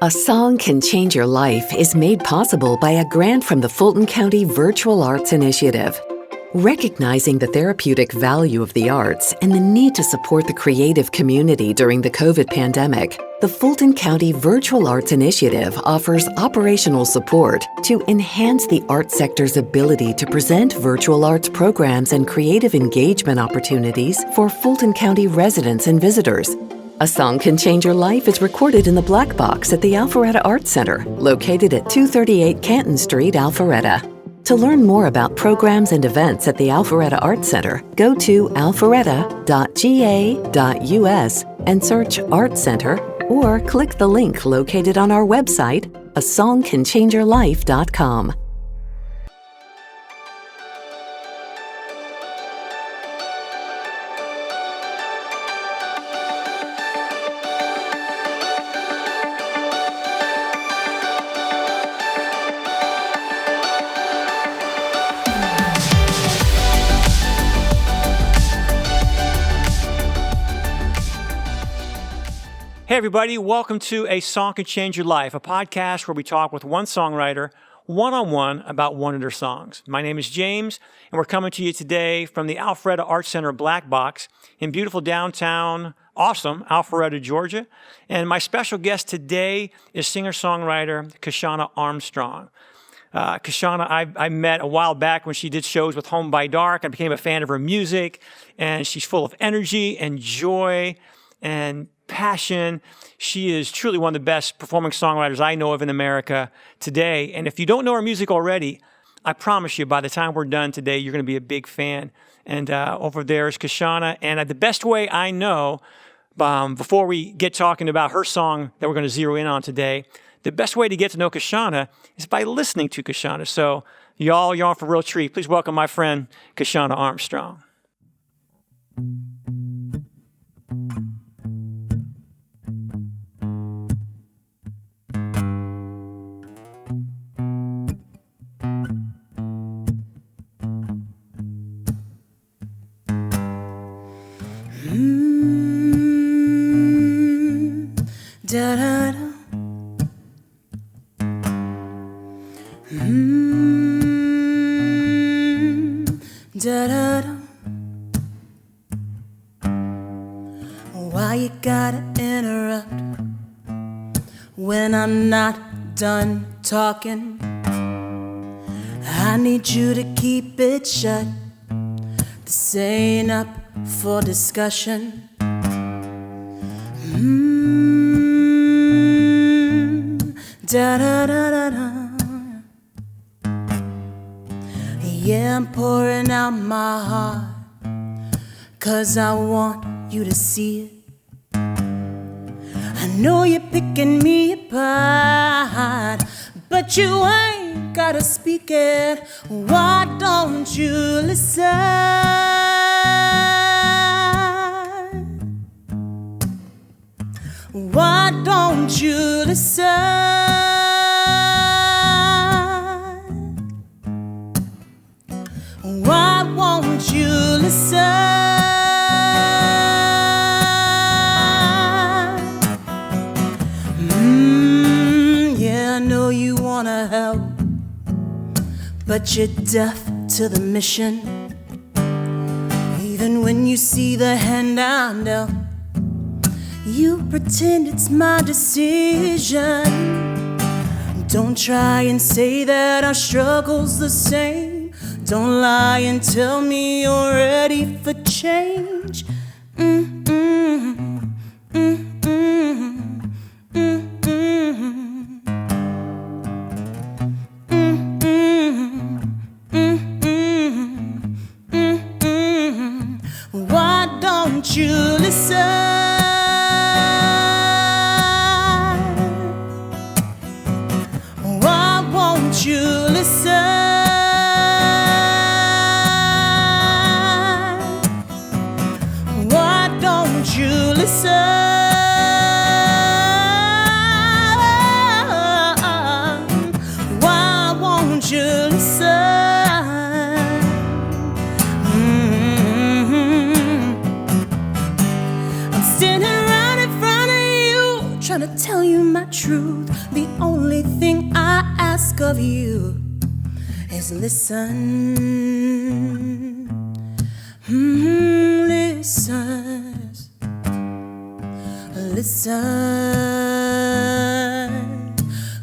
A Song Can Change Your Life is made possible by a grant from the Fulton County Virtual Arts Initiative. Recognizing the therapeutic value of the arts and the need to support the creative community during the COVID pandemic, the Fulton County Virtual Arts Initiative offers operational support to enhance the art sector's ability to present virtual arts programs and creative engagement opportunities for Fulton County residents and visitors. A Song Can Change Your Life is recorded in the Black Box at the Alpharetta Arts Center, located at 238 Canton Street, Alpharetta. To learn more about programs and events at the Alpharetta Arts Center, go to alpharetta.ga.us and search Art Center, or click the link located on our website, asongcanchangeyourlife.com. Hey everybody, welcome to A Song Can Change Your Life, a podcast where we talk with one songwriter one-on-one about one of their songs. My name is James, and we're coming to you today from the Alpharetta Arts Center Black Box in beautiful downtown, awesome Alpharetta, Georgia. And my special guest today is singer-songwriter Kyshona Armstrong. Kyshona, I met a while back when she did shows with Home by Dark. I became a fan of her music, and she's full of energy and joy and passion. She is truly one of the best performing songwriters I know of in America today. And if you don't know her music already, I promise you, by the time we're done today, you're going to be a big fan. And over there is Kyshona. And the best way I know, before we get talking about her song that we're going to zero in on today, the best way to get to know Kyshona is by listening to Kyshona. So you're on for a real treat. Please welcome my friend, Kyshona Armstrong. Da da da. Da da da. Why you gotta interrupt when I'm not done talking? I need you to keep it shut. This ain't up for discussion. Da da da da da. Yeah, I'm pouring out my heart, 'cause I want you to see it. I know you're picking me apart, but you ain't gotta speak it. Why don't you listen? Why don't you listen? Why won't you listen? Yeah, I know you wanna help, but you're deaf to the mission. Even when you see the hand I'm dealt, you pretend it's my decision. Don't try and say that our struggle's the same. Don't lie and tell me you're ready for change. Why don't you listen? Why won't you listen? Why don't truth. The only thing I ask of you is listen. Listen. Listen.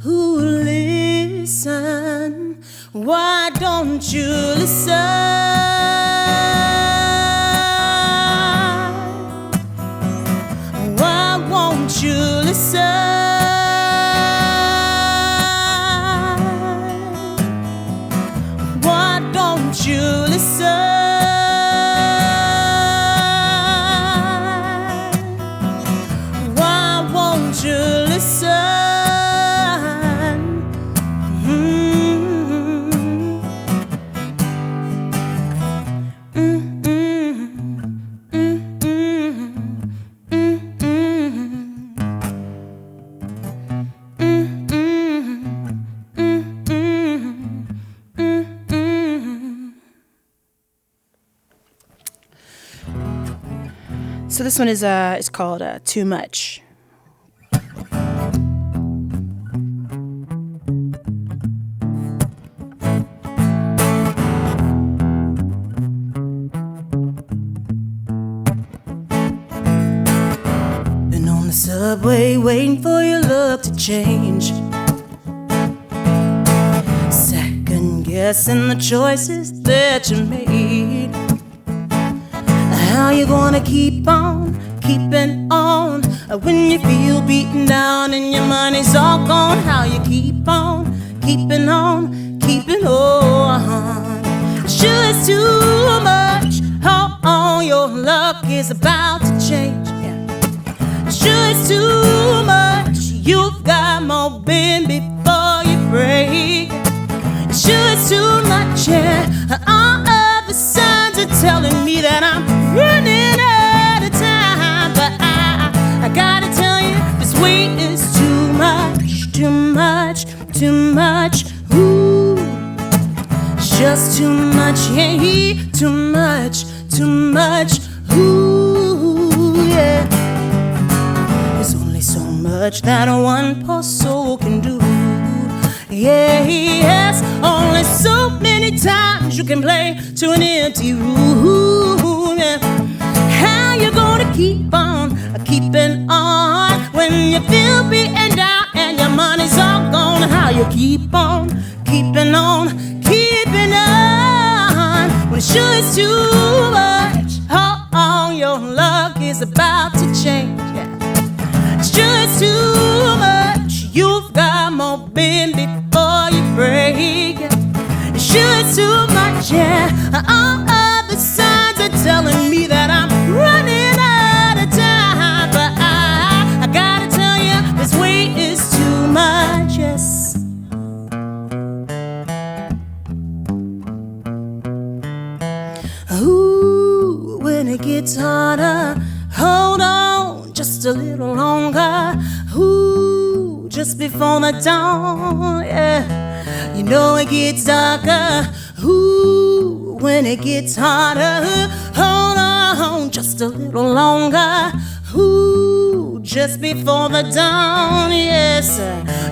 Ooh, listen. Why don't you listen? Won't you listen? Why don't you listen? Why won't you listen? So this one is it's called Too Much. Been on the subway waiting for your luck to change. Second guessing the choices that you made. How you gonna keep on, keeping on when you feel beaten down and your money's all gone? How you keep on, keeping on, keeping on? Sure, it's too much. Oh, your luck is about to change. Yeah. Sure, it's too much. You've got more bend before you break. Sure, it's too much. Yeah. All of the signs are telling me that I'm running out of time, but I gotta tell you, this weight is too much, too much, too much. Ooh, just too much, yeah, too much, too much. Ooh, yeah. There's only so much that one poor soul can do. Yeah, yes, only so many times you can play to an empty room. Yeah. How you gonna keep on, keeping on when you feel beaten down and your money's all gone? How you keep on, keeping on, keeping on when sure it's too much? Oh, your luck is about to change. Yeah. Sure it's too much. You've got more bend before you break. Sure it's too much, yeah. All of the signs are telling me that I'm running out of time, but I gotta tell you, this weight is too much, yes. Ooh, when it gets harder, hold on just a little longer. Ooh, just before the dawn, yeah. You know it gets darker. Ooh, when it gets harder, hold on just a little longer. Ooh, just before the dawn, yes.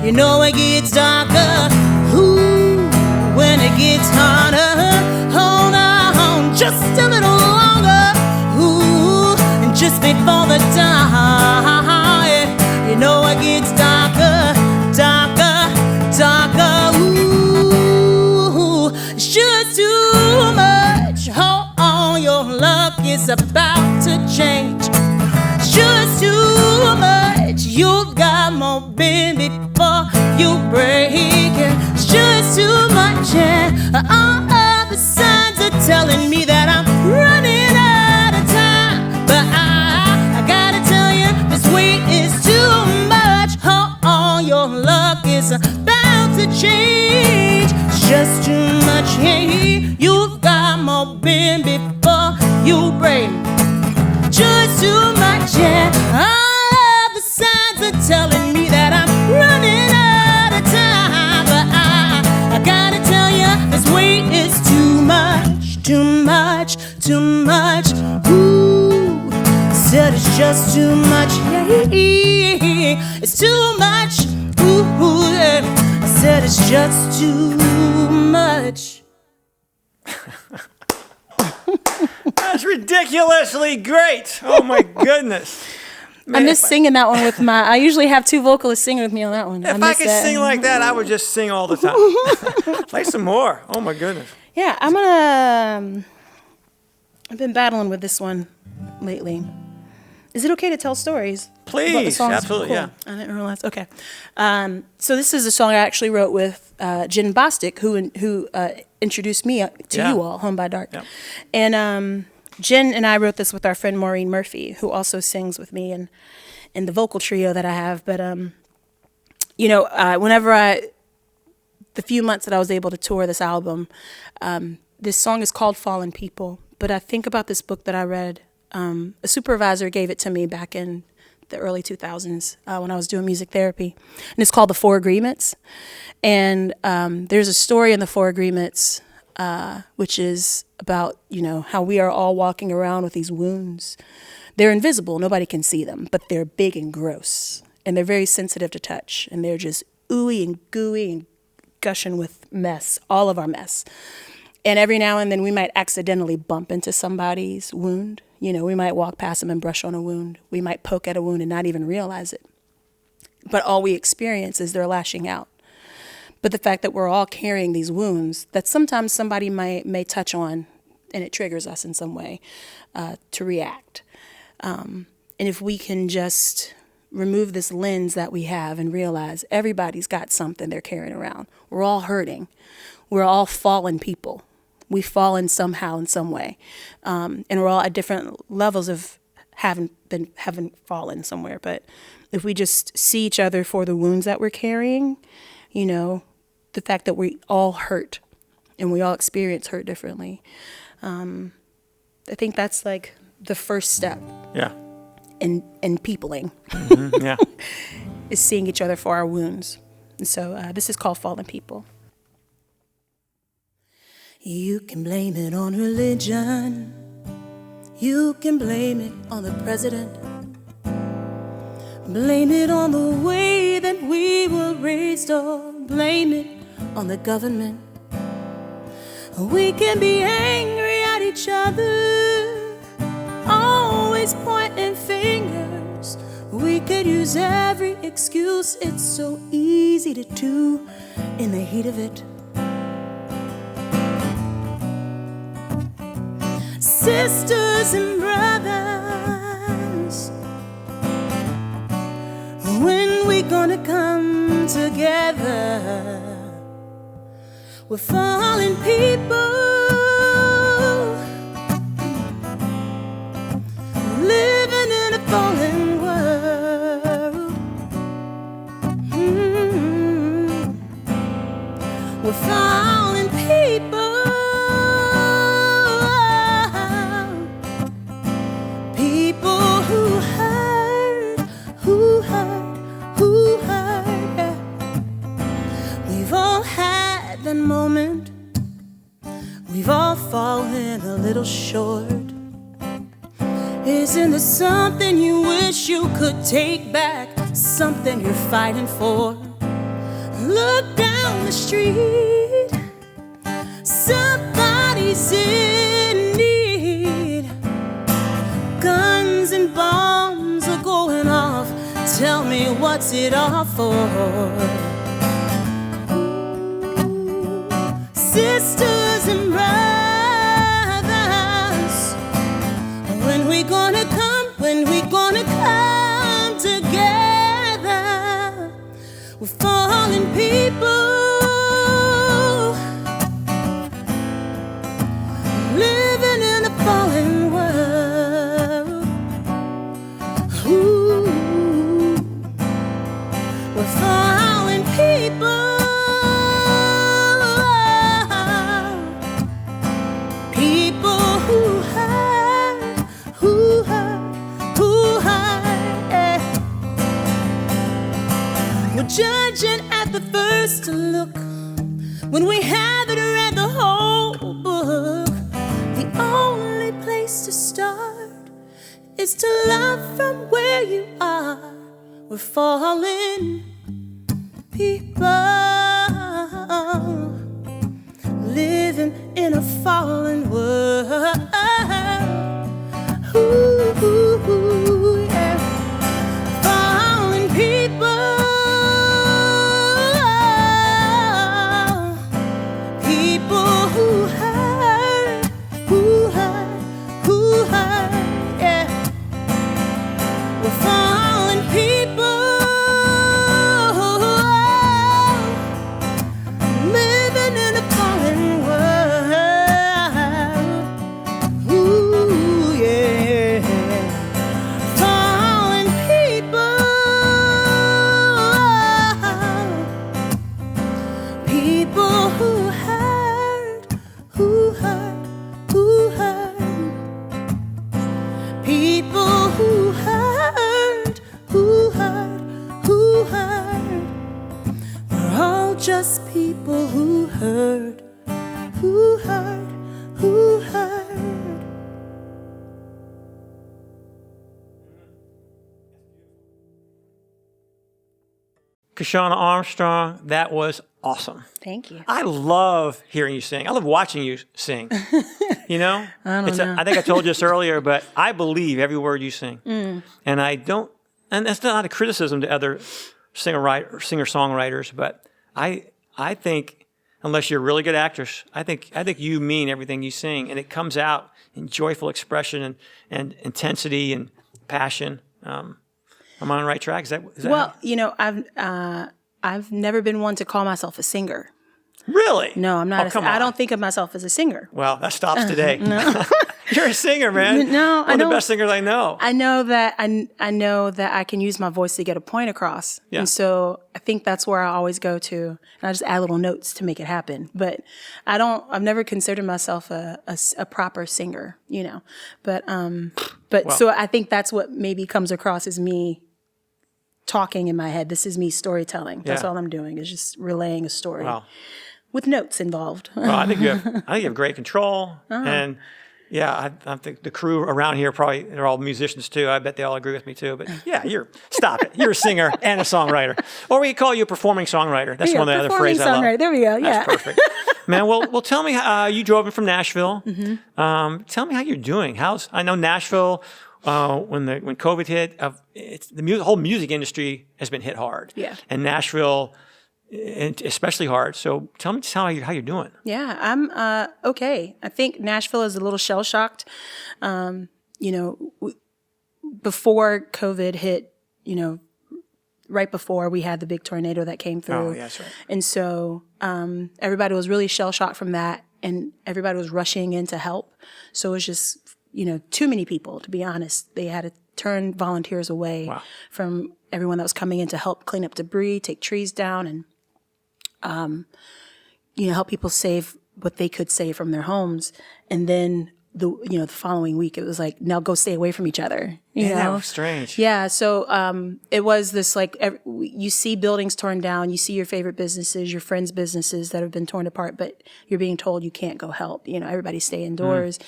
You know it gets darker. Ooh, when it gets harder, hold on just a little longer. Ooh, and just before the dawn, yeah. You know it gets darker, darker, darker. Ooh, sure too much. Hold on, your luck is about to change. Sure too much. You've got more bend before you break. Sure too much. Yeah. All of the signs are telling me that I'm running out of time, but I gotta tell you, this weight is too much. Hold on, your luck is about to change. Just too much, yeah. You've got more bend before you break. Just too much, yeah. All of the signs are telling me that I'm running out of time, but I gotta tell you, this weight is too much, too much, too much. Ooh, said it's just too much, yeah. It's too much. that is just too much. That's ridiculously great. Oh my goodness. Man, I miss singing that one with I usually have two vocalists singing with me on that one. If I could sing like that, I would just sing all the time. Play some more. Oh my goodness. Yeah, I've been battling with this one lately. Is it okay to tell stories? Please, absolutely, cool. yeah. I didn't realize. Okay. So this is a song I actually wrote with Jen Bostic, who introduced me to you all, Home by Dark. Yeah. And Jen and I wrote this with our friend Maureen Murphy, who also sings with me in the vocal trio that I have. But, the few months that I was able to tour this album, this song is called Fallen People. But I think about this book that I read. A supervisor gave it to me back in the early 2000s when I was doing music therapy. And it's called The Four Agreements. And there's a story in The Four Agreements which is about, how we are all walking around with these wounds. They're invisible. Nobody can see them, but they're big and gross. And they're very sensitive to touch. And they're just ooey and gooey and gushing with mess, all of our mess. And every now and then we might accidentally bump into somebody's wound. We might walk past them and brush on a wound. We might poke at a wound and not even realize it. But all we experience is they're lashing out. But the fact that we're all carrying these wounds that sometimes somebody may touch on and it triggers us in some way to react. And if we can just remove this lens that we have and realize everybody's got something they're carrying around. We're all hurting. We're all fallen people. We've fallen somehow in some way. And we're all at different levels of having fallen somewhere. But if we just see each other for the wounds that we're carrying, the fact that we all hurt and we all experience hurt differently, I think that's like the first step. Yeah. In peopling. Mm-hmm. Yeah. Is seeing each other for our wounds. And so this is called Fallen People. You can blame it on religion. You can blame it on the president. Blame it on the way that we were raised, or blame it on the government. We can be angry at each other, always pointing fingers. We could use every excuse. It's so easy to do in the heat of it. Sisters and brothers, when we gonna come together? We're fallen people, living in a fallen world. We're fallen people. Moment, we've all fallen a little short. Isn't there something you wish you could take back? Something you're fighting for? Look down the street, somebody's in need. Guns and bombs are going off. Tell me, what's it all for? Sisters and brothers, when we gonna come together? We're fallen people, living in a fallen world. Ooh, we're fallen people. Judging at the first look, when we haven't read the whole book. The only place to start is to love from where you are. We're fallen people. just people who heard, who heard, who heard. Kyshona Armstrong, that was awesome. Thank you. I love hearing you sing. I love watching you sing. You know? I don't know. I think I told you this earlier, but I believe every word you sing. And I don't, and that's not a criticism to other singer-songwriters, but I think, unless you're a really good actress, I think you mean everything you sing, and it comes out in joyful expression and intensity and passion. Am I on the right track? Is that well, you know, I've never been one to call myself a singer. Really? No, I'm not. Come I on. don't think of myself as a singer. Well, that stops today. No. You're a singer, man. No, One of the best singers I know. I know that I know that I can use my voice to get a point across. Yeah. And so I think that's where I always go to. And I just add little notes to make it happen. But I've never considered myself a proper singer, you know. But so I think that's what maybe comes across as me talking in my head. This is me storytelling. That's all I'm doing, is just relaying a story. Wow. With notes involved. Well, I think you have great control. And yeah, I think the crew around here they're all musicians too. I bet they all agree with me too. But yeah, stop it. You're a singer and a songwriter. Or we call you a performing songwriter. That's one of the other phrases I love. There we go. Yeah. That's perfect. Man, well, tell me how you drove in from Nashville. Tell me how you're doing. I know Nashville, when COVID hit, the whole music industry has been hit hard. Yeah. And Nashville, especially hard. So tell me just how you're doing. Yeah, I'm okay. I think Nashville is a little shell shocked. You know, before COVID hit, you know, right before we had the big tornado that came through. Oh, yeah, that's right. And so everybody was really shell shocked from that, and everybody was rushing in to help. So it was just, you know, too many people, to be honest. They had to turn volunteers away from everyone that was coming in to help clean up debris, take trees down, and you know, help people save what they could save from their homes. And then the following week, it was like, now go stay away from each other. You know? That was strange. Yeah. So it was this, like, you see buildings torn down, you see your favorite businesses, your friends' businesses that have been torn apart, but you're being told you can't go help. You know, everybody stay indoors.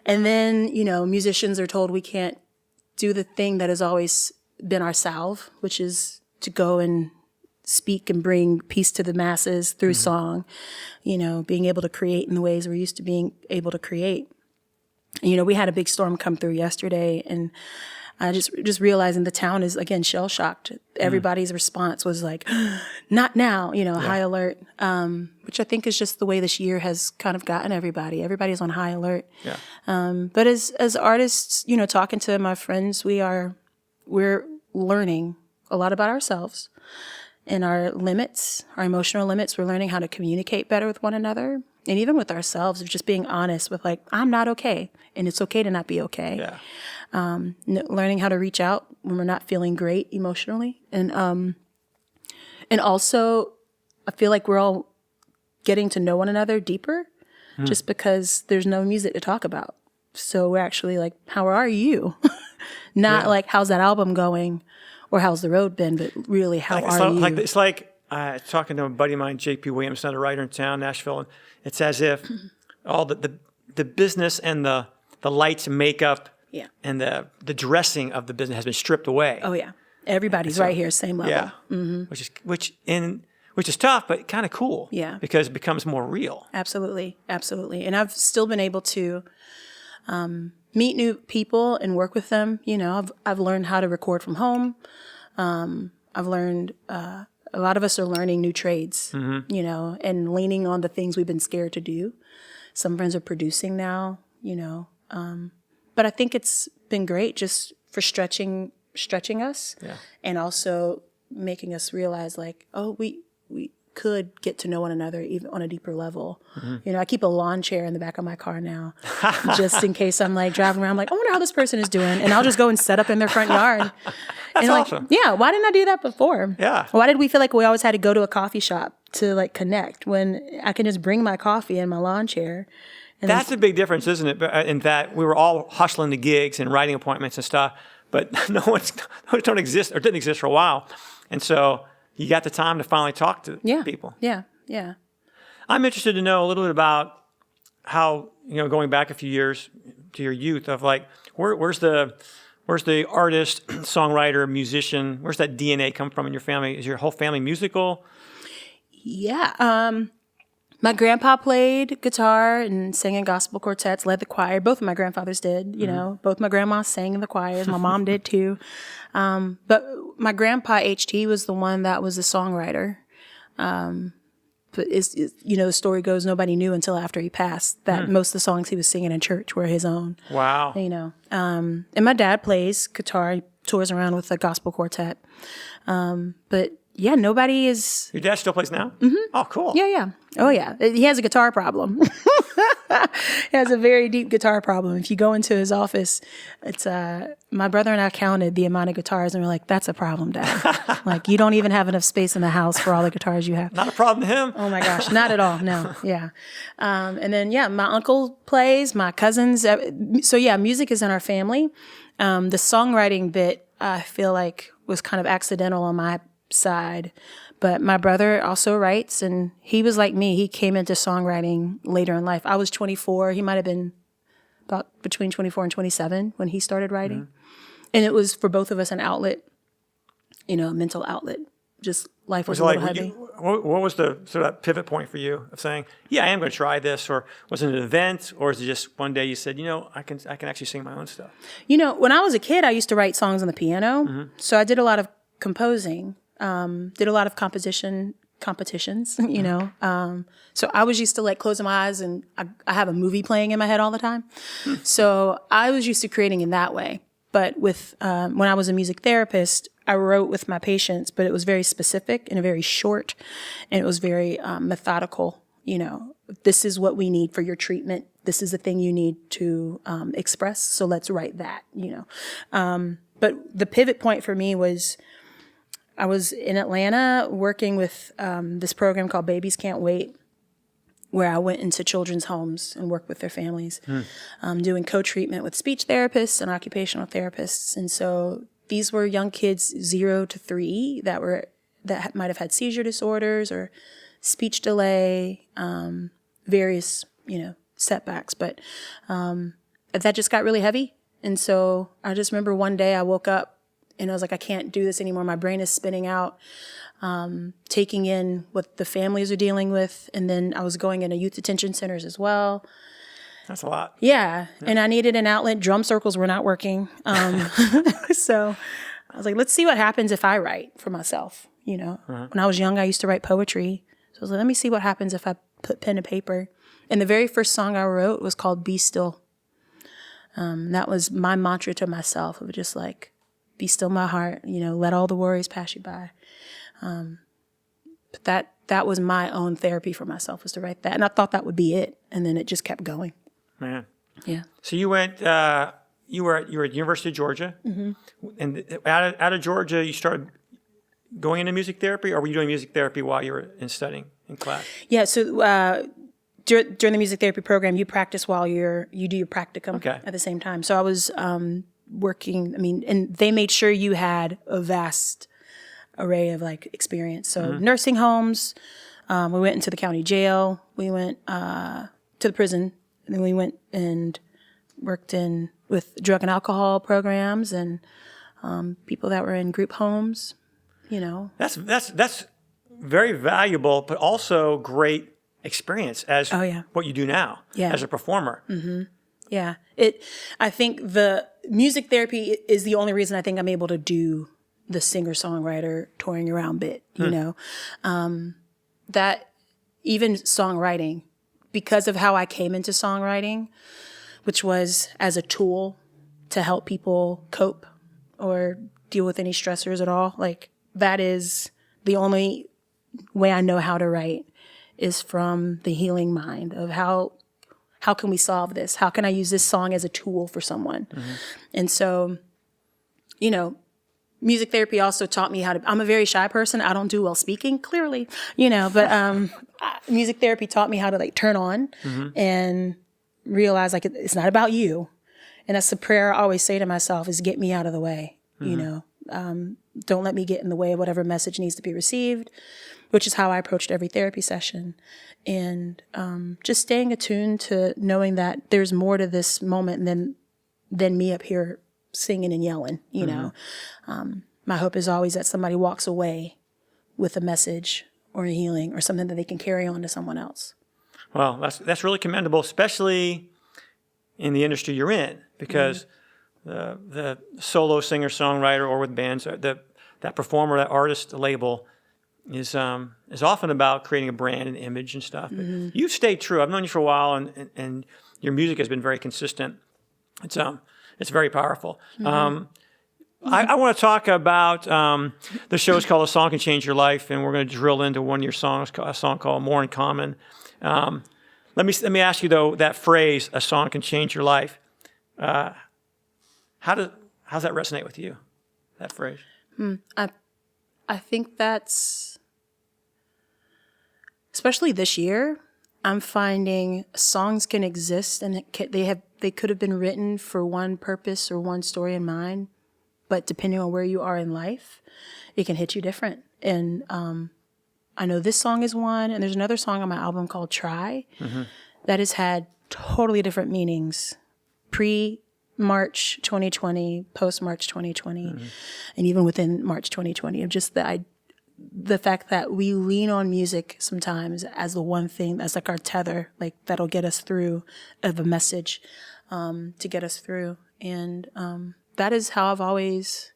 And then, you know, musicians are told we can't do the thing that has always been our salve, which is to go and speak and bring peace to the masses through song, you know, being able to create in the ways we're used to being able to create. And, you know, we had a big storm come through yesterday, and I just realizing the town is, again, shell-shocked. Everybody's response was like, not now, you know, high alert, which I think is just the way this year has kind of gotten everybody. Everybody's on high alert. Yeah. But as artists, you know, talking to my friends, we're learning a lot about ourselves and our limits, our emotional limits. We're learning how to communicate better with one another, and even with ourselves, of just being honest with, like, I'm not okay, and it's okay to not be okay. Yeah. Learning how to reach out when we're not feeling great emotionally. And also, I feel like we're all getting to know one another deeper just because there's no music to talk about. So we're actually like, how are you? Not like, how's that album going? Or how's the road been? But really, how are you? It's like talking to a buddy of mine, J.P. Williams, another writer in town, Nashville, and it's as if all the business and the lights and makeup and the dressing of the business has been stripped away. Oh yeah, everybody's right here, same level. Yeah, which is tough, but kind of cool. Yeah, because it becomes more real. Absolutely. And I've still been able to meet new people and work with them. You know, I've learned how to record from home. I've learned a lot of us are learning new trades, you know, and leaning on the things we've been scared to do. Some friends are producing now, you know. But I think it's been great just for stretching us, and also making us realize, like, oh, we could get to know one another even on a deeper level. You know, I keep a lawn chair in the back of my car now, just in case I'm like driving around, like, I wonder how this person is doing, and I'll just go and set up in their front yard. That's and awesome. Yeah, why didn't I do that before? Yeah. Why did we feel like we always had to go to a coffee shop to, like, connect when I can just bring my coffee in my lawn chair? And that's a big difference, isn't it? In that we were all hustling to gigs and writing appointments and stuff, but no one's don't exist or didn't exist for a while, and so you got the time to finally talk to people. Yeah. Yeah. I'm interested to know a little bit about how, going back a few years to your youth of like, where's the artist, songwriter, musician, where's that DNA come from in your family? Is your whole family musical? Yeah. My grandpa played guitar and sang in gospel quartets, led the choir. Both of my grandfathers did, Both my grandmas sang in the choirs. My mom did too. But my grandpa, HT, was the one that was a songwriter. But the story goes, nobody knew until after he passed that most of the songs he was singing in church were his own. Wow. And my dad plays guitar. He tours around with a gospel quartet. But yeah, nobody is. Your dad still plays now? Mm-hmm. Oh, cool. Yeah. Oh, yeah. He has a guitar problem. He has a very deep guitar problem. If you go into his office, it's my brother and I counted the amount of guitars, and we're like, "That's a problem, Dad. Like, you don't even have enough space in the house for all the guitars you have." Not a problem to him. Oh my gosh, not at all. No, yeah. And then my uncle plays, my cousins. So yeah, music is in our family. The songwriting bit, I feel like, was kind of accidental on my side. But my brother also writes, and he was like me. He came into songwriting later in life. I was 24. He might have been about between 24 and 27 when he started writing. And it was for both of us an outlet, a mental outlet. Just life was a little heavy. What was the sort of pivot point for you of saying, yeah, I am going to try this? Or was it an event? Or is it just one day you said, I can actually sing my own stuff? When I was a kid, I used to write songs on the piano. So I did a lot of composing. Did a lot of competitions, so I was used to like closing my eyes and I have a movie playing in my head all the time. So I was used to creating in that way. But with when I was a music therapist, I wrote with my patients, but it was very specific and very short, and it was very methodical. This is what we need for your treatment. This is the thing you need to express. So let's write that. But the pivot point for me was, I was in Atlanta working with this program called Babies Can't Wait, where I went into children's homes and worked with their families, doing co-treatment with speech therapists and occupational therapists. And so these were young kids 0 to 3 that might have had seizure disorders or speech delay, various setbacks. But that just got really heavy. And so I just remember one day I woke up and I was like, I can't do this anymore. My brain is spinning out, taking in what the families are dealing with. And then I was going into youth detention centers as well. That's a lot. Yeah. And I needed an outlet. Drum circles were not working. So I was like, let's see what happens if I write for myself. When I was young, I used to write poetry. So I was like, let me see what happens if I put pen to paper. And the very first song I wrote was called Be Still. That was my mantra to myself of just like, be still my heart, let all the worries pass you by. But that was my own therapy for myself, was to write that. And I thought that would be it. And then it just kept going. Man. Yeah. So you went, you were at University of Georgia. And out of Georgia, you started going into music therapy, or were you doing music therapy while you were studying in class? Yeah. So during the music therapy program, you practice while you do your practicum at the same time. So I was working, and they made sure you had a vast array of like experience. So nursing homes, we went into the county jail, we went to the prison, and then we went and worked with drug and alcohol programs and people that were in group homes, That's very valuable, but also great experience as what you do now as a performer. Yeah. I think the music therapy is the only reason I think I'm able to do the singer-songwriter touring around bit, that even songwriting, because of how I came into songwriting, which was as a tool to help people cope or deal with any stressors at all. Like that is the only way I know how to write, is from the healing mind of how can we solve this? How can I use this song as a tool for someone? And so, music therapy also taught me I'm a very shy person. I don't do well speaking, clearly, but music therapy taught me how to like turn on and realize like it's not about you. And that's the prayer I always say to myself, is get me out of the way, Don't let me get in the way of whatever message needs to be received, which is how I approached every therapy session. And just staying attuned to knowing that there's more to this moment than me up here singing and yelling, you know. My hope is always that somebody walks away with a message or a healing or something that they can carry on to someone else. Well, that's really commendable, especially in the industry you're in, because the solo singer-songwriter or with bands, that performer, that artist label is often about creating a brand and image and stuff. But you've stayed true. I've known you for a while, and your music has been very consistent. It's very powerful. I want to talk about the show's called A Song Can Change Your Life, and we're going to drill into one of your songs, a song called More in Common. Let me ask you, though, that phrase, a song can change your life. How does that resonate with you, that phrase? I think that's, especially this year, I'm finding songs can exist and they could have been written for one purpose or one story in mind, but depending on where you are in life, it can hit you different. And I know this song is one, and there's another song on my album called Try that has had totally different meanings pre-March 2020, post-March 2020, and even within March 2020, of just the fact that we lean on music sometimes as the one thing that's like our tether, like that'll get us through, of a message to get us through. And that is how I've always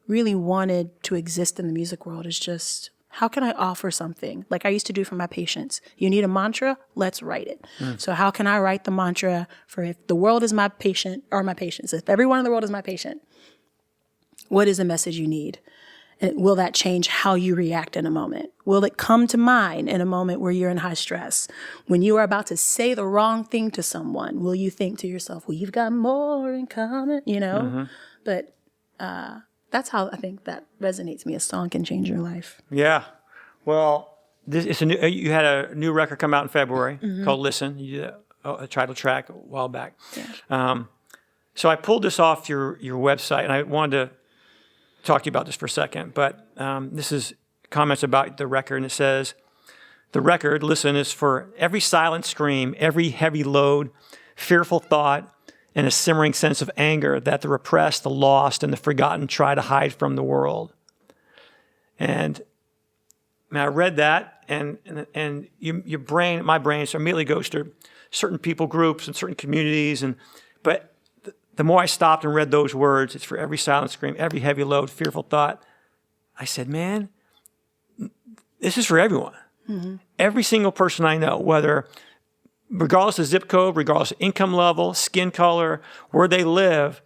really wanted to exist in the music world, is just, how can I offer something? Like I used to do for my patients. You need a mantra? Let's write it. So how can I write the mantra for, if the world is my patient, or my patients, if everyone in the world is my patient, what is the message you need? And will that change how you react in a moment? Will it come to mind in a moment where you're in high stress? When you are about to say the wrong thing to someone, will you think to yourself, we've got more in common, you know? But that's how I think that resonates me. A song can change your life. Yeah. Well, you had a new record come out in February called Listen. You did a title track a while back. Yeah. So I pulled this off your website, and I wanted to talk to you about this for a second. But this is comments about the record, and it says, the record, Listen, is for every silent scream, every heavy load, fearful thought, and a simmering sense of anger that the repressed, the lost, and the forgotten try to hide from the world. And I read that, and your brain, my brain, so immediately goes to certain people groups and certain communities. But the more I stopped and read those words, it's for every silent scream, every heavy load, fearful thought. I said, man, this is for everyone. Every single person I know, regardless of zip code, regardless of income level, skin color, where they live,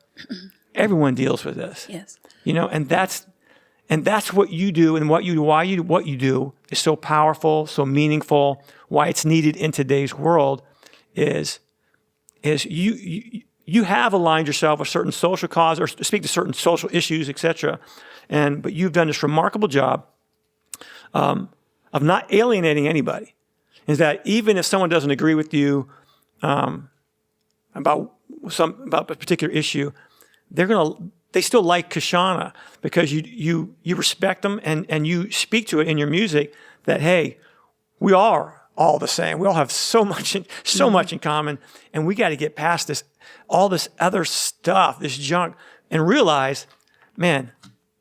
everyone deals with this. Yes. You know, and that's what you do, and what you do is so powerful, so meaningful. Why it's needed in today's world is you have aligned yourself with certain social cause, or speak to certain social issues, etc. But you've done this remarkable job of not alienating anybody. Is that even if someone doesn't agree with you about a particular issue, they still like Kyshona, because you respect them and you speak to it in your music that, hey, we are all the same. We all have so much in common, and we got to get past all this other stuff, this junk, and realize, man,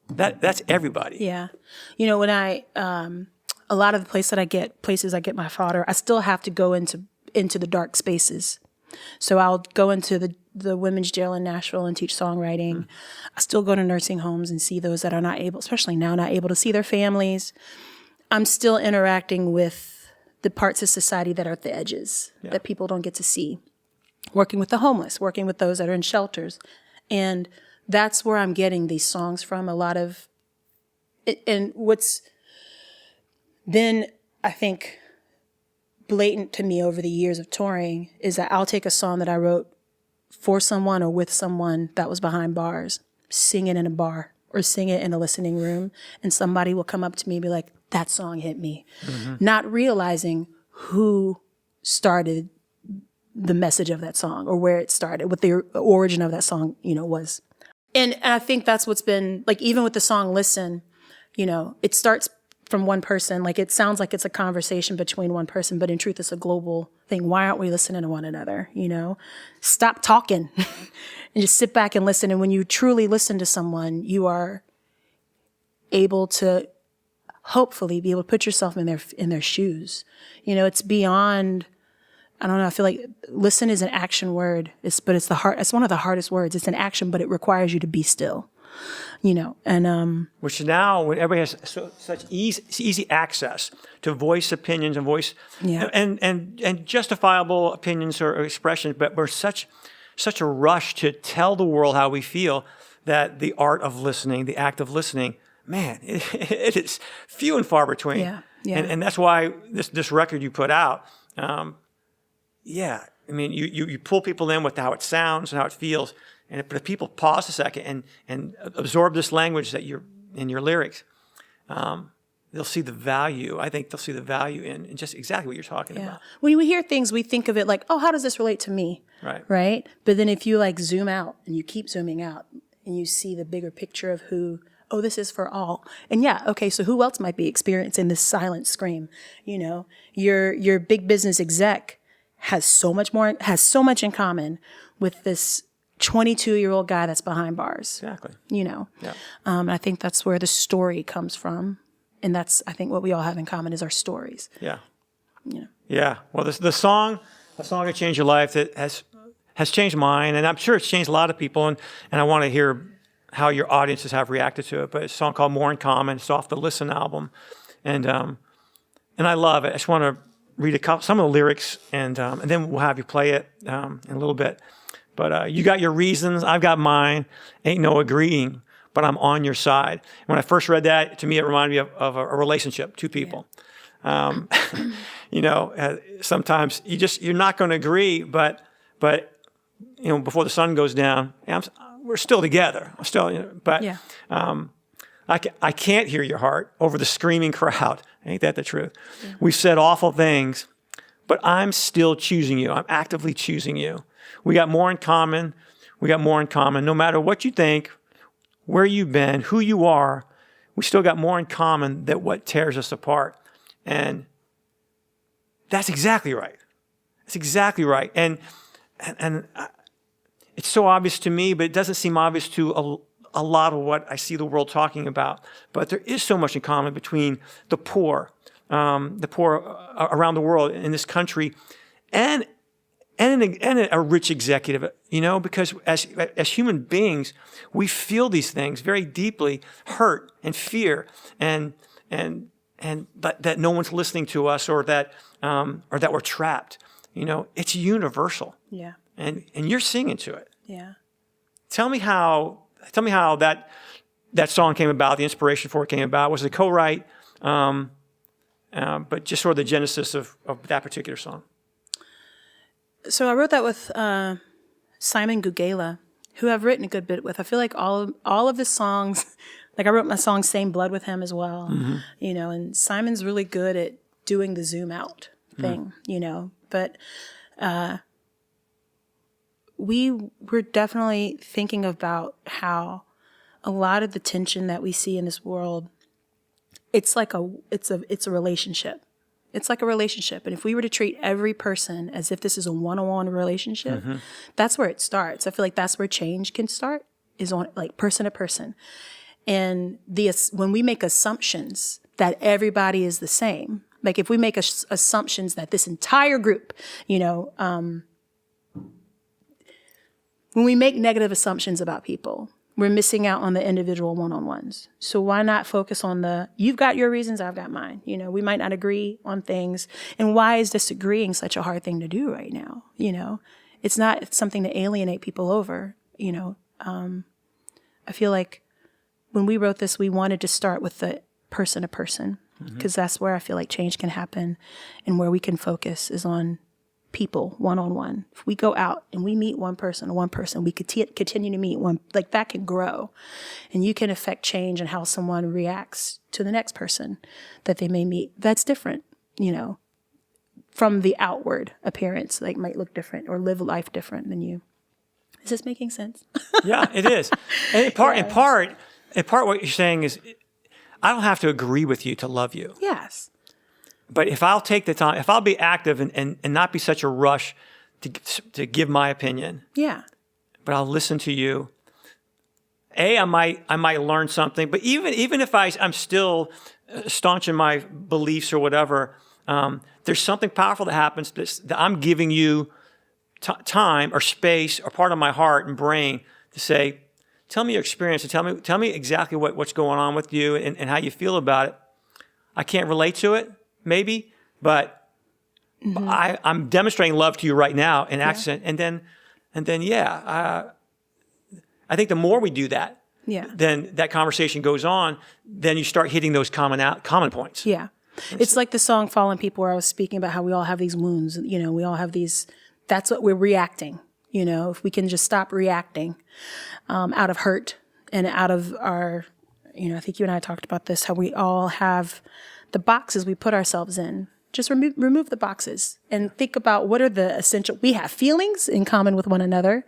that's everybody. Yeah, you know, when a lot of the places I get my fodder, I still have to go into the dark spaces. So I'll go into the women's jail in Nashville and teach songwriting. I still go to nursing homes and see those that are not able, especially now, not able to see their families. I'm still interacting with the parts of society that are at the edges, that people don't get to see. Working with the homeless, working with those that are in shelters. And that's where I'm getting these songs from, a lot of it. And what's been, I think, blatant to me over the years of touring is that I'll take a song that I wrote for someone or with someone that was behind bars, sing it in a bar or sing it in a listening room, and somebody will come up to me and be like, that song hit me. Not realizing who started the message of that song or where it started, what the origin of that song, was. And I think that's what's been, like, even with the song Listen, you know, it starts from one person. Like, it sounds like it's a conversation between one person, but in truth, it's a global thing. Why aren't we listening to one another, you know? Stop talking and just sit back and listen. And when you truly listen to someone, you are able to hopefully be able to put yourself in their shoes. You know, it's beyond, I don't know, I feel like listen is an action word. It's one of the hardest words. It's an action, but it requires you to be still, you know, and, which now when everybody has such easy access to voice opinions and voice and justifiable opinions or expressions, but we're such a rush to tell the world how we feel that the art of listening, the act of listening, man, it is few and far between. Yeah. And that's why this record you put out, I mean, you pull people in with how it sounds and how it feels, and if people pause a second and absorb this language that you're in your lyrics, they'll see the value. I think they'll see the value in just exactly what you're talking about. When we hear things, we think of it like, oh, how does this relate to me? Right? But then if you like zoom out and you keep zooming out and you see the bigger picture of oh, this is for all. And so who else might be experiencing this silent scream? You know, your big business exec has so much in common with this 22-year-old guy that's behind bars. Exactly. You know, I think that's where the story comes from. And that's, I think, what we all have in common is our stories. Yeah. You know. Yeah. Well, the song that changed your life that has changed mine, and I'm sure it's changed a lot of people, and I want to hear how your audiences have reacted to it. But it's a song called More in Common. It's off the Listen album. And I love it. I just want to read some of the lyrics, and then we'll have you play it in a little bit. But you got your reasons, I've got mine. Ain't no agreeing, but I'm on your side. When I first read that, to me, it reminded me of a relationship, two people. You know, sometimes you're not going to agree, but you know, before the sun goes down, we're still together. I can't hear your heart over the screaming crowd. Ain't that the truth? Yeah. We've said awful things, but I'm still choosing you. I'm actively choosing you. We got more in common. No matter what you think, where you've been, who you are, we still got more in common than what tears us apart. And that's exactly right. And it's so obvious to me, but it doesn't seem obvious to a lot of what I see the world talking about. But there is so much in common between the poor around the world in this country, and a rich executive. You know, because as human beings, we feel these things very deeply, hurt and fear, but that no one's listening to us, or that we're trapped. You know, it's universal. Yeah. And you're singing to it. Yeah. Tell me how that song came about, the inspiration for it came about. Was it a co-write? But just sort of the genesis of that particular song. So I wrote that with Simon Gugela, who I've written a good bit with. I feel like all of the songs, like I wrote my song Same Blood with him as well. Mm-hmm. You know, and Simon's really good at doing the zoom out thing, you know. But we're definitely thinking about how a lot of the tension that we see in this world, it's a relationship. It's like a relationship. And if we were to treat every person as if this is a one-on-one relationship, that's where it starts. I feel like that's where change can start, is on like person to person. And when we make assumptions that everybody is the same, like if we make assumptions that this entire group, you know, when we make negative assumptions about people, we're missing out on the individual one-on-ones. So why not focus on you've got your reasons, I've got mine. You know, we might not agree on things. And why is disagreeing such a hard thing to do right now? You know, it's not something to alienate people over, you know. I feel like when we wrote this, we wanted to start with the person to person, because that's where I feel like change can happen, and where we can focus is on people one-on-one. If we go out and we meet one person, we could continue to meet one, like that can grow, and you can affect change in how someone reacts to the next person that they may meet. That's different, you know, from the outward appearance, like might look different or live life different than you. Is this making sense? Yeah, it is. And in part, what you're saying is, I don't have to agree with you to love you. Yes. But if I'll take the time, if I'll be active and not be such a rush to give my opinion. Yeah. But I'll listen to you. I might learn something. But even if I'm still staunch in my beliefs or whatever, there's something powerful that happens that I'm giving you time or space or part of my heart and brain to say, tell me your experience and tell me exactly what's going on with you and how you feel about it. I can't relate to it, maybe, but I'm demonstrating love to you right now in accent. And then I think the more we do that, then that conversation goes on, then you start hitting those common points. Yeah. It's like the song Fallen People where I was speaking about how we all have these wounds, we all have these, that's what we're reacting, if we can just stop reacting out of hurt and out of our, I think you and I talked about this, how we all have the boxes we put ourselves in. Just remove the boxes and think about what are the essential. We have feelings in common with one another.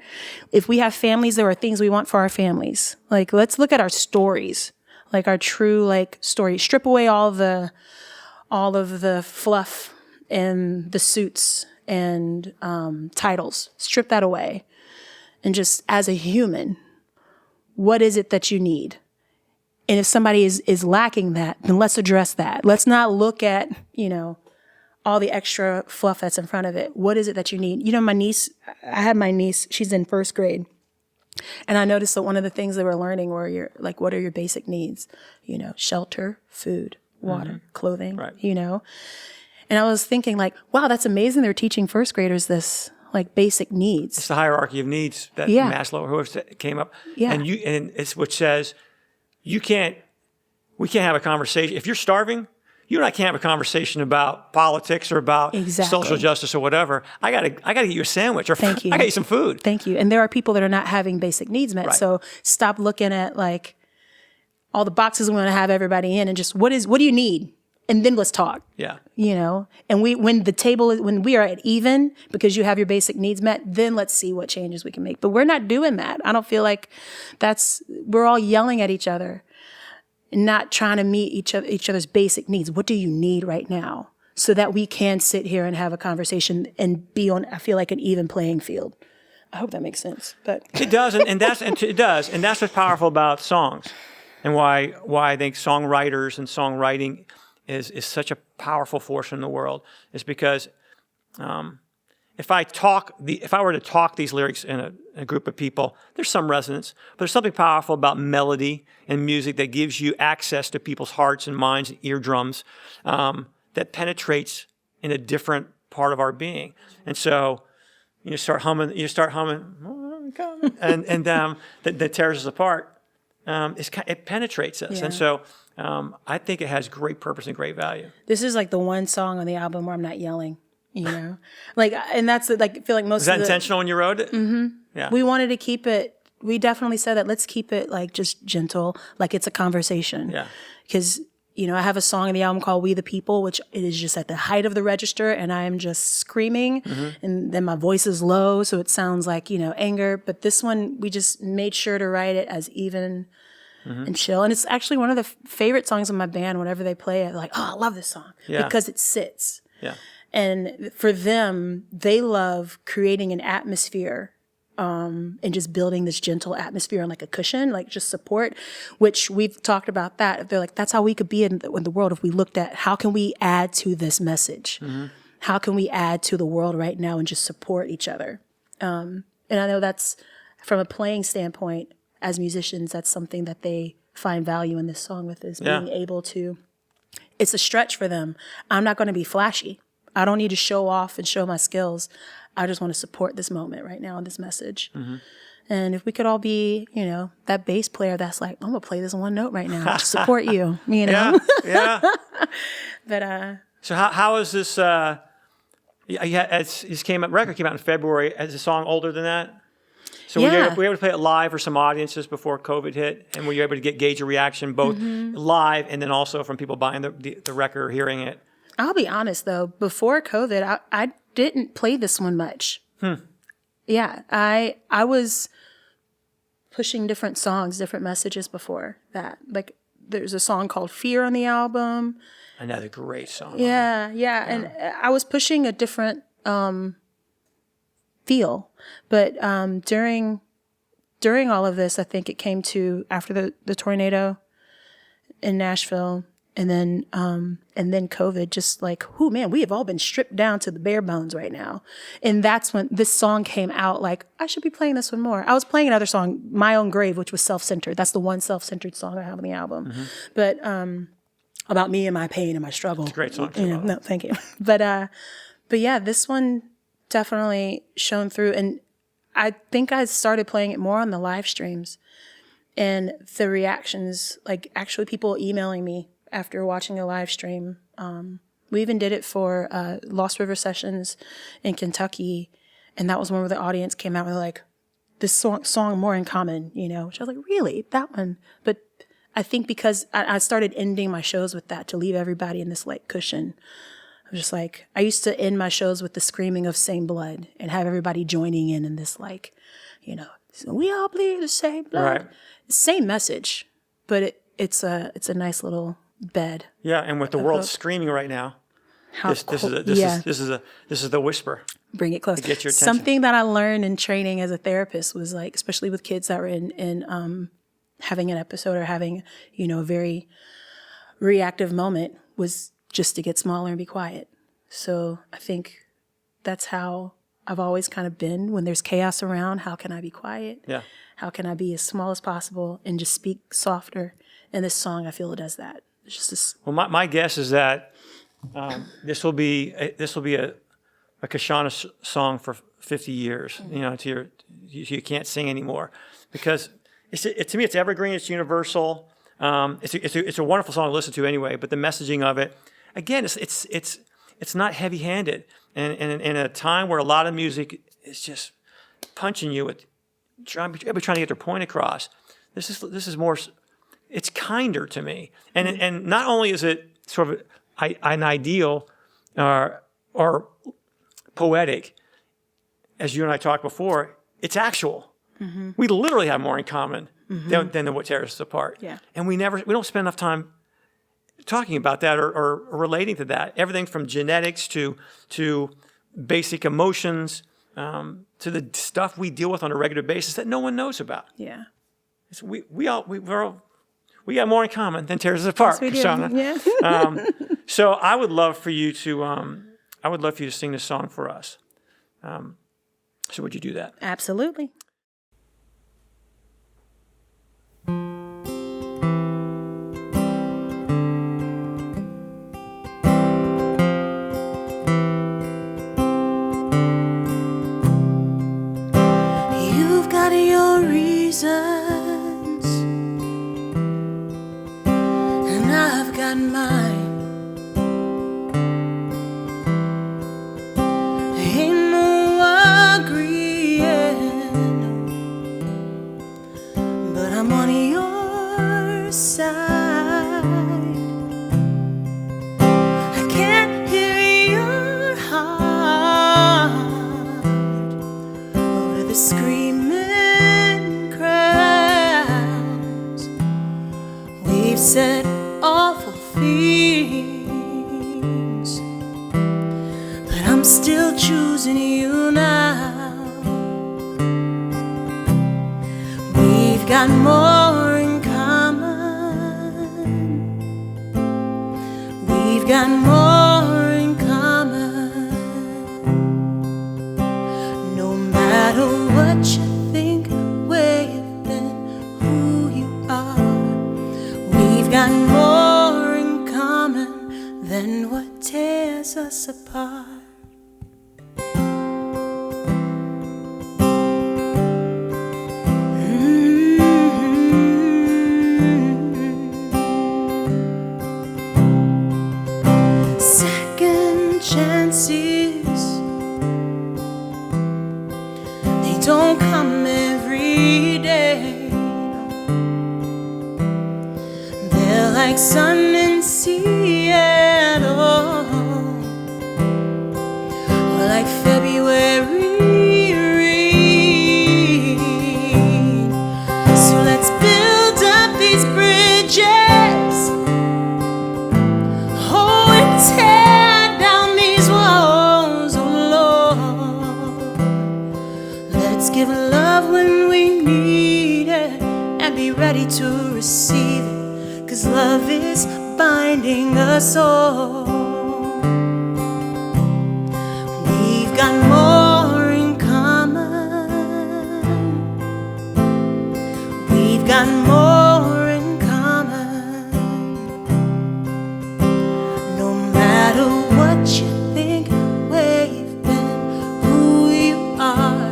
If we have families, there are things we want for our families. Like, let's look at our stories, like our true story. Strip away all of the fluff and the suits and titles. Strip that away, and just as a human, what is it that you need? And if somebody is lacking that, then let's address that. Let's not look at all the extra fluff that's in front of it. What is it that you need? I had my niece, she's in first grade. And I noticed that one of the things they were learning were what are your basic needs? Shelter, food, water, clothing, right. And I was thinking wow, that's amazing. They're teaching first graders this basic needs. It's the hierarchy of needs that Maslow or whoever came up. Yeah. And it's which says we can't have a conversation. If you're starving, you and I can't have a conversation about politics or about social justice or whatever. I gotta get you a sandwich or Thank you. I got you some food. Thank you. And there are people that are not having basic needs met. Right. So stop looking at all the boxes we want to have everybody in and just what do you need? And then let's talk. Yeah. And when we are at even because you have your basic needs met, then let's see what changes we can make. But we're not doing that. I don't feel like we're all yelling at each other. Not trying to meet each other's basic needs. What do you need right now? So that we can sit here and have a conversation and be on, I feel like, an even playing field. I hope that makes sense. But it does, and it does, and that's what's powerful about songs, and why I think songwriters and songwriting is such a powerful force in the world. Is because if I were to talk these lyrics in a group of people, there's some resonance, but there's something powerful about melody and music that gives you access to people's hearts and minds and eardrums that penetrates in a different part of our being. And so you start humming, and that tears us apart. It penetrates us. Yeah. And so I think it has great purpose and great value. this is the one song on the album where I'm not yelling. And that's I feel like most Was that of the, intentional when you wrote it? Mm-hmm. Yeah. we wanted to keep it. We definitely said that let's keep it just gentle, it's a conversation. Yeah. Because I have a song in the album called "We the People," which it is just at the height of the register, and I am just screaming, and then my voice is low, so it sounds like anger. But this one, we just made sure to write it as even and chill, and it's actually one of the favorite songs of my band. Whenever they play it, they're like, "Oh, I love this song," because it sits. Yeah. And for them, they love creating an atmosphere and just building this gentle atmosphere on a cushion, just support, which we've talked about that. They're that's how we could be in the world if we looked at how can we add to this message? Mm-hmm. How can we add to the world right now and just support each other? And I know that's from a playing standpoint, as musicians, that's something that they find value in this song with is being able to, it's a stretch for them. I'm not going to be flashy. I don't need to show off and show my skills. I just want to support this moment right now and this message. Mm-hmm. And if we could all be, that bass player that's I'm going to play this one note right now to support you, Yeah, yeah. But so how is this? Record came out in February. Is the song older than that? So were you able to play it live for some audiences before COVID hit, and were you able to gauge a reaction both live and then also from people buying the record or hearing it? I'll be honest though, before COVID, I didn't play this one much. Yeah, I was pushing different songs, different messages before that. Like there's a song called Fear on the album. Another great song. Yeah. And I was pushing a different feel. But during all of this, I think it came to after the tornado in Nashville and then COVID, just like, oh man, we have all been stripped down to the bare bones right now. And that's when this song came out, like, I should be playing this one more. I was playing another song, My Own Grave, which was self-centered. That's the one self-centered song I have on the album. Mm-hmm. But about me and my pain and my struggle. It's a great song too. No, thank you. But yeah, this one definitely shone through. And I think I started playing it more on the live streams. And the reactions, like actually people emailing me after watching a live stream. We even did it for Lost River Sessions in Kentucky. And that was one where the audience came out and were like, this song more in common, you know, which I was like, really? That one? But I think because I started ending my shows with that to leave everybody in this like cushion. I was just like, I used to end my shows with the screaming of same blood and have everybody joining in this like, you know, we all bleed the same blood. Right. Same message, but it's a nice little bed. Yeah, and with the world screaming right now, this is the whisper. Bring it close. To get your attention. Something that I learned in training as a therapist was like, especially with kids that were in having an episode or having, you know, a very reactive moment, was just to get smaller and be quiet. So I think that's how I've always kind of been. When there's chaos around, how can I be quiet? Yeah. How can I be as small as possible and just speak softer? And this song, I feel it does that. It's just this. Well, my guess is that this will be a Kyshona song for 50 years. You know, you can't sing anymore because to me it's evergreen. It's universal. It's a wonderful song to listen to anyway. But the messaging of it, again, it's not heavy-handed. And in a time where a lot of music is just punching you with everybody trying to get their point across, this is more. It's kinder to me, and not only is it sort of an ideal or poetic, as you and I talked before, it's actual. Mm-hmm. We literally have more in common than what tears us apart. Yeah. And we don't spend enough time talking about that or relating to that. Everything from genetics to basic emotions to the stuff we deal with on a regular basis that no one knows about. Yeah. We got more in common than tears us apart, Kyshona. Yeah. So I would love for you to sing this song for us. So would you do that? Absolutely. You've got your reasons, and I've got mine. Ain't no agreeing, but I'm on your side. I can't hear your heart over the screaming crowds. We've said awful things, but I'm still choosing you now. We've got more in common. We've got more in common. No matter what you think, where you've been, who you are, we've got more in common than what tears us apart. Second chances, they don't come every day. They're like sun in Seattle. got more in common. No matter what you think, where you've been, who you are,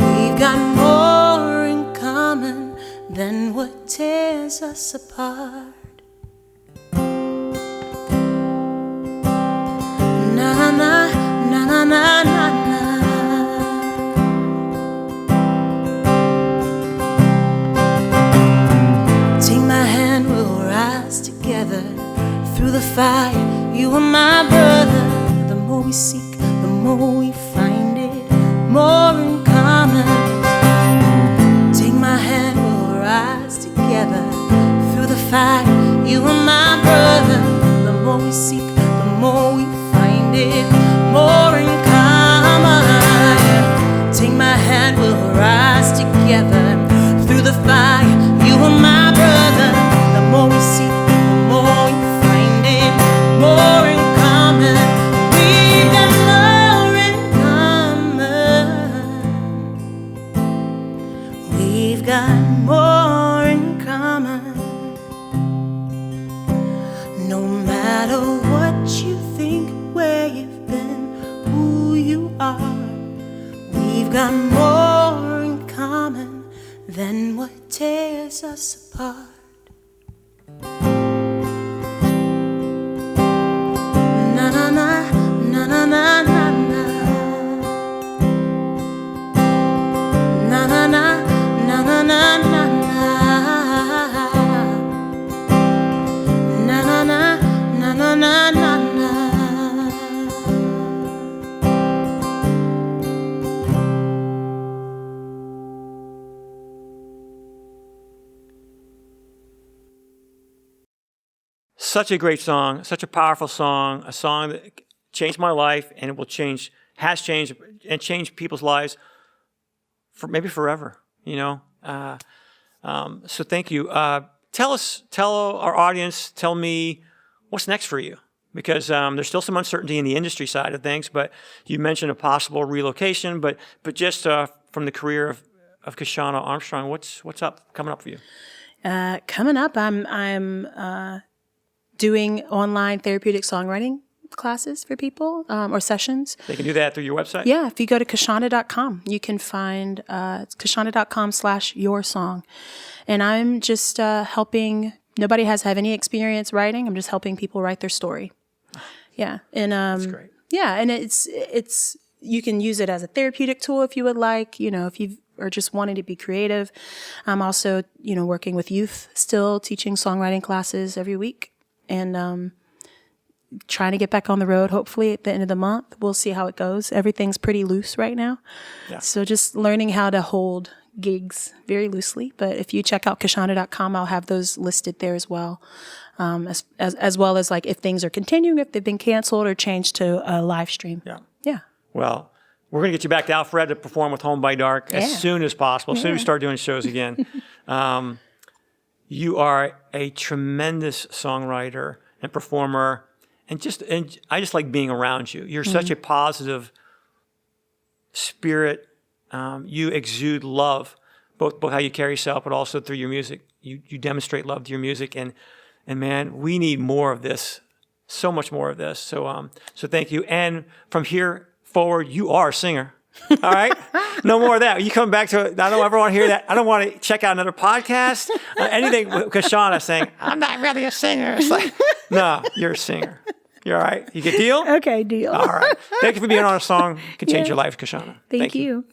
we've got more in common than what tears us apart. Na na na na na na na. Take my hand, we'll rise together through the fire. You are my brother. The more we seek, the more we find it. More in common. Take my hand, we'll rise together through the fire. You are my brother. The more we seek, the more we find it. More in common. Take my hand, we'll rise together through the fire. You are my brother. The more we seek, the more we find it. More in common. We've got more in common. We've got more in common. No matter what you think, where you've been, who you are, we've got more in common than what tears us apart. Na na na na na na na na. Na na na na na na na na. Na na na na na na na na. Such a great song, such a powerful song, a song that changed my life, and it will change, has changed, and changed people's lives for maybe forever, you know? So thank you. Tell our audience, tell me what's next for you, because there's still some uncertainty in the industry side of things, but you mentioned a possible relocation, but just from the career of Kyshona Armstrong, what's coming up for you? Coming up, I'm doing online therapeutic songwriting classes for people or sessions. They can do that through your website? Yeah, if you go to Kyshona.com, you can find it's Kyshona.com/yoursong. And I'm just helping, nobody has any experience writing. I'm just helping people write their story. Yeah. And that's great. Yeah, and it's you can use it as a therapeutic tool if you would like, you know, if you are just wanting to be creative. I'm also, you know, working with youth still, teaching songwriting classes every week. And trying to get back on the road, hopefully at the end of the month. We'll see how it goes. Everything's pretty loose right now. Yeah. So just learning how to hold gigs very loosely. But if you check out Kyshona.com, I'll have those listed there as well. As well as like if things are continuing, if they've been canceled or changed to a live stream. Yeah. Yeah. Well, we're going to get you back to Alpharetta to perform with Home by Dark as soon as possible, as soon as we start doing shows again. You are a tremendous songwriter and performer, and I just like being around you. You're such a positive spirit. You exude love, both how you carry yourself, but also through your music. You demonstrate love to your music, and man, we need more of this, so much more of this. So thank you. And from here forward, you are a singer. All right? No more of that. You come back to it. I don't ever want to hear that. I don't want to check out another podcast, anything with Kyshona saying, I'm not really a singer. It's like, no, you're a singer. You're all right? You get deal? Okay, deal. All right. Thank you for being on a song. It can change your life, Kyshona. Thank you.